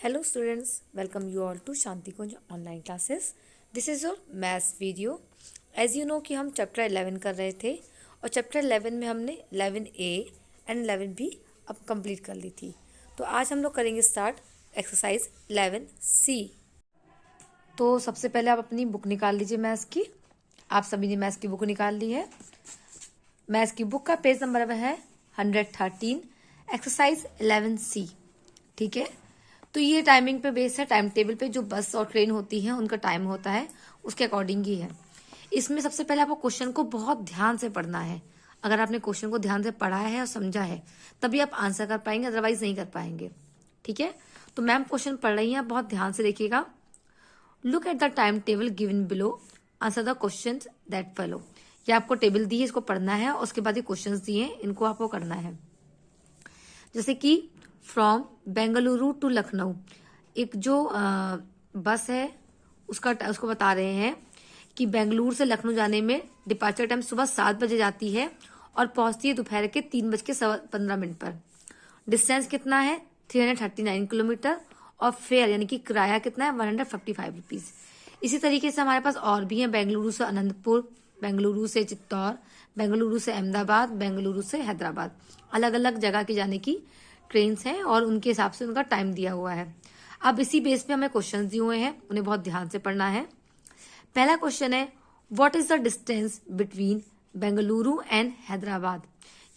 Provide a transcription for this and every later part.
Hello students, welcome you all to Shanti Kunj online classes. This is your maths video. As you know कि हम chapter 11 कर रहे थे और chapter 11 में हमने 11A एंड 11B अब कंप्लीट कर ली थी। तो आज हम लोग करेंगे स्टार्ट एक्सरसाइज 11C। तो सबसे पहले आप अपनी बुक निकाल लीजिए मैथ्स की। आप सभी ने मैथ्स की बुक निकाल ली है। मैथ्स की बुक का पेज नंबर है 113, एक्सरसाइज 11C। ठीक है, तो ये टाइमिंग पे बेस है, टाइम टेबल पे जो बस और ट्रेन होती है उनका टाइम होता है उसके अकॉर्डिंग ही है। इसमें सबसे पहले आपको क्वेश्चन को बहुत ध्यान से पढ़ना है। अगर आपने क्वेश्चन को ध्यान से पढ़ा है और समझा है तभी आप आंसर कर पाएंगे, अदरवाइज नहीं कर पाएंगे। ठीक है, तो मैम क्वेश्चन पढ़ रही हैं, आप बहुत ध्यान से देखिएगा। Look at the time table given below, answer the question that follow. ये आपको टेबल दी है, इसको पढ़ना है और उसके बाद ये क्वेश्चन दिए हैं, इनको आपको करना है। जैसे कि फ्रॉम बेंगलुरु टू लखनऊ, एक जो बस है उसको बता रहे हैं कि बेंगलुरु से लखनऊ जाने में डिपार्चर टाइम सुबह 7 बजे जाती है और पहुंचती है दोपहर के 3:15 पर। डिस्टेंस कितना है 339 किलोमीटर और फेयर यानी कि किराया कितना है 155 रुपीज। इसी तरीके से हमारे पास और भी है, बेंगलुरु से अनंतपुर, बेंगलुरु से चित्तौड़, बेंगलुरु से अहमदाबाद, बेंगलुरु से हैदराबाद। अलग अलग जगह की जाने की ट्रेन्स हैं और उनके हिसाब से उनका टाइम दिया हुआ है। अब इसी बेस पे हमें क्वेश्चन दिए हुए हैं, उन्हें बहुत ध्यान से पढ़ना है। पहला क्वेश्चन है what is the distance between Bengaluru and Hyderabad,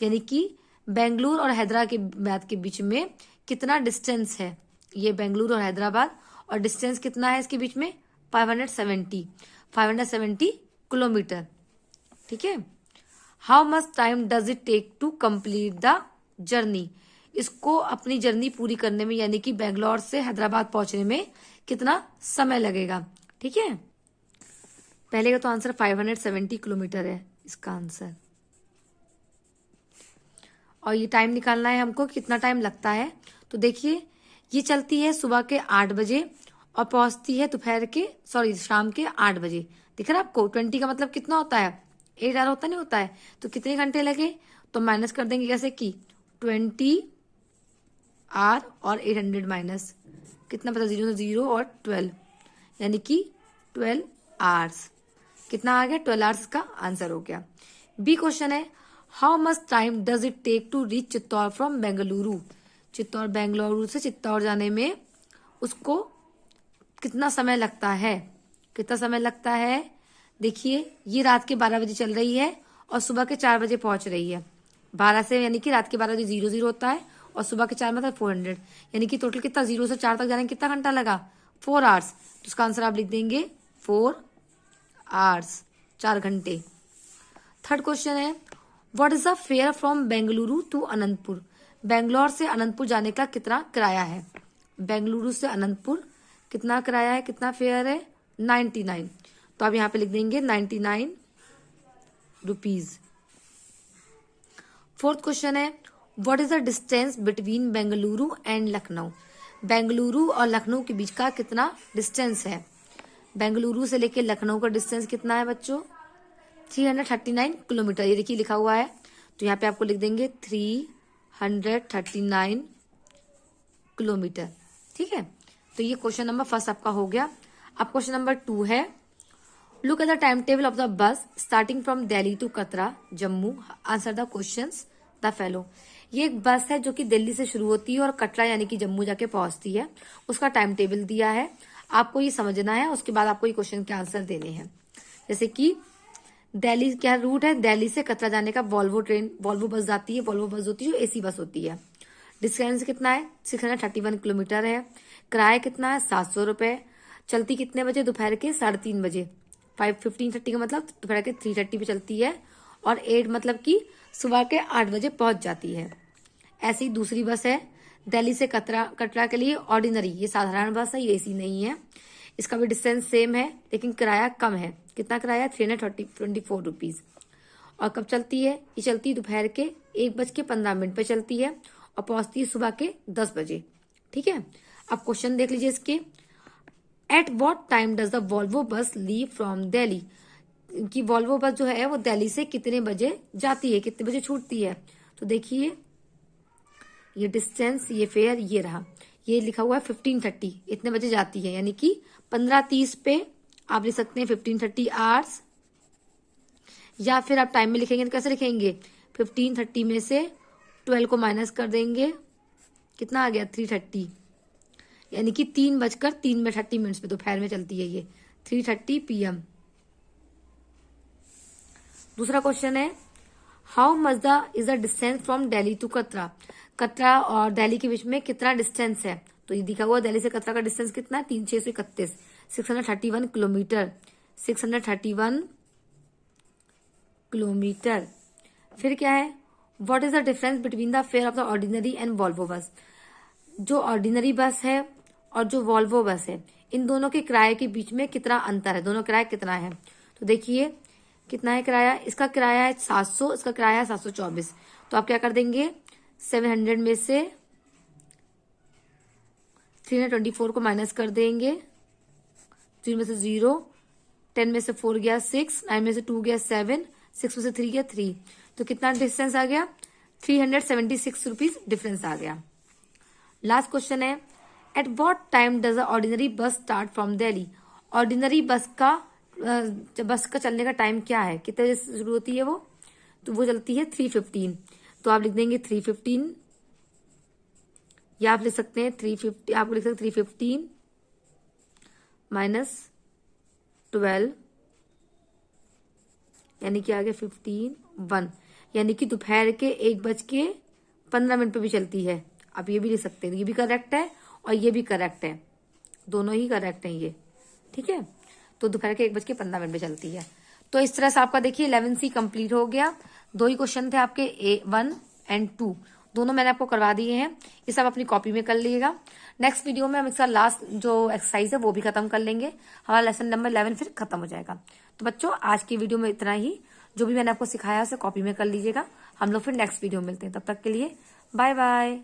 यानी कि बेंगलुरु और हैदराबाद के बीच में कितना डिस्टेंस है। ये बेंगलुरु और हैदराबाद और डिस्टेंस कितना है इसके बीच में 570 किलोमीटर। ठीक है, how much time does it take to complete the journey, इसको अपनी जर्नी पूरी करने में यानी कि बेंगलोर से हैदराबाद पहुंचने में कितना समय लगेगा। ठीक है, पहले का तो आंसर 570 किलोमीटर है इसका आंसर। और ये टाइम निकालना है हमको कितना टाइम लगता है। तो देखिए ये चलती है सुबह के 8 बजे और पहुंचती है शाम के 8 बजे। दिख रहा है आपको 20 का मतलब कितना होता है 8 आवर होता नहीं होता है। तो कितने घंटे लगे तो माइनस कर देंगे, जैसे कि 20 आर और 800 माइनस कितना पता 0 और 12 यानी कि 12 आवर्स। कितना आ गया 12 आवर्स का आंसर हो गया। बी क्वेश्चन है how much time does it take to reach Chittor from Bengaluru, Bengaluru से चित्तौड़ जाने में उसको कितना समय लगता है। कितना समय लगता है, देखिए ये रात के 12 बजे चल रही है और सुबह के 4 बजे पहुंच रही है। 12 से यानी कि रात के 12 बजे 00 होता है और सुबह के 4 मतलब 400, यानी कि टोटल कितना 0 से 4 तक जाने में कितना घंटा लगा 4 आवर्स। तो उसका आंसर आप लिख देंगे 4 आवर्स, 4 घंटे। थर्ड क्वेश्चन है what is the fare from Bengaluru to Anantapur, Bangalore से अनंतपुर जाने का कितना किराया है। बेंगलुरु से अनंतपुर कितना किराया है, कितना फेयर है 99। तो आप यहाँ पे लिख देंगे 99 रुपीज। फोर्थ क्वेश्चन है what is the distance between Bengaluru and Lucknow, Bengaluru और लखनऊ के बीच का कितना डिस्टेंस है। बेंगलुरु से लेके लखनऊ का डिस्टेंस कितना है बच्चों 339 किलोमीटर। ये देखिए लिखा हुआ है, तो यहाँ पे आपको लिख देंगे 339 किलोमीटर। ठीक है, तो ये क्वेश्चन नंबर फर्स्ट आपका हो गया। अब क्वेश्चन नंबर 2 है look at the time table of the bus starting from Delhi to Katra Jammu, answer the questions the follow. ये एक बस है जो कि दिल्ली से शुरू होती है और कटरा यानी कि जम्मू जाके पहुंचती है, उसका टाइम टेबल दिया है, आपको ये समझना है। उसके बाद आपको ये क्वेश्चन के आंसर देने हैं। जैसे कि दिल्ली क्या रूट है, दिल्ली से कतरा जाने का वॉल्वो बस जाती है, वॉल्वो बस होती है जो एसी बस होती है। डिस्टेंस कितना है 631 किलोमीटर है। किराया कितना है 700 रुपए। चलती कितने बजे दोपहर के 3:30 बजे। 15:30 का मतलब दोपहर के 3:30 पे चलती है और 8 मतलब कि सुबह के 8 बजे पहुंच जाती है। ऐसी ही दूसरी बस है दिल्ली से कटरा के लिए ऑर्डिनरी, ये साधारण बस है, ये एसी नहीं है। इसका भी डिस्टेंस सेम है लेकिन किराया कम है। कितना किराया 324 रुपीज। और कब चलती है, ये चलती है दोपहर के 1:15 पे चलती है और पहुंचती है सुबह के 10 बजे। ठीक है, अब क्वेश्चन देख लीजिए इसके। At what time does the Volvo bus leave from Delhi, कि वॉल्वो बस जो है वो दिल्ली से कितने बजे जाती है, कितने बजे छूटती है। तो देखिए ये डिस्टेंस, ये फेयर, ये रहा, ये लिखा हुआ है 15:30, इतने बजे जाती है, यानी कि 15:30 पे आप लिख सकते हैं 15:30 आवर्स। या फिर आप टाइम में लिखेंगे तो कैसे लिखेंगे, 15:30 में से 12 को माइनस कर देंगे, कितना आ गया 3:30, यानी कि 3:30 पे दोपहर में चलती है ये, 3:30 PM। दूसरा क्वेश्चन है, how much is the distance from Delhi to Katra. Katra और दिल्ली के बीच में कितना डिस्टेंस है, तो ये दिखा हुआ दिल्ली से कतरा का डिस्टेंस कितना है, 3631, 631 किलोमीटर, 631 किलोमीटर। फिर क्या है, what is the difference between the fair of the ordinary and Volvo bus. जो ऑर्डिनरी बस है और जो वॉल्वो बस है, इन दोनों के किराए के बीच में कितना अंतर है, दोनों किराया कितना है। तो देखिए कितना है किराया, इसका किराया है 700, इसका किराया है 724। तो आप क्या कर देंगे, 700 में से 324 को माइनस कर देंगे, 0 में से 0, 10 में से 4 गया 6, 9 में से 2 गया 7, 6 में से 3 गया 3। तो कितना डिस्टेंस आ गया, 376 रुपीज डिफरेंस आ गया। लास्ट क्वेश्चन है, at what time does a ordinary बस स्टार्ट फ्रॉम दिल्ली। ऑर्डिनरी बस का चलने का टाइम क्या है, कितने बजे से शुरू होती है वो, तो वो चलती है 3:15। तो आप लिख देंगे 3:15, या आप लिख सकते हैं 350, आपको लिख सकते हैं 3:15 माइनस 12, यानी कि आ गया 15:1, यानी कि दोपहर के 1:15 पे भी चलती है। आप ये भी लिख सकते हैं, ये भी करेक्ट है और ये भी करेक्ट है, दोनों ही करेक्ट हैं ये, ठीक है। तो दोपहर के 1:15 पे चलती है। तो इस तरह से आपका देखिए 11C कंप्लीट हो गया। 2 ही क्वेश्चन थे आपके, A1 and 2, दोनों मैंने आपको करवा दिए हैं। ये सब अपनी कॉपी में कर लीजिएगा। नेक्स्ट वीडियो में हम इसका लास्ट जो एक्सरसाइज है वो भी खत्म कर लेंगे, हमारा लेसन नंबर 11 फिर खत्म हो जाएगा। तो बच्चों आज की वीडियो में इतना ही, जो भी मैंने आपको सिखाया उसे कॉपी में कर लीजिएगा। हम लोग फिर नेक्स्ट वीडियो में मिलते हैं, तब तक के लिए बाय बाय।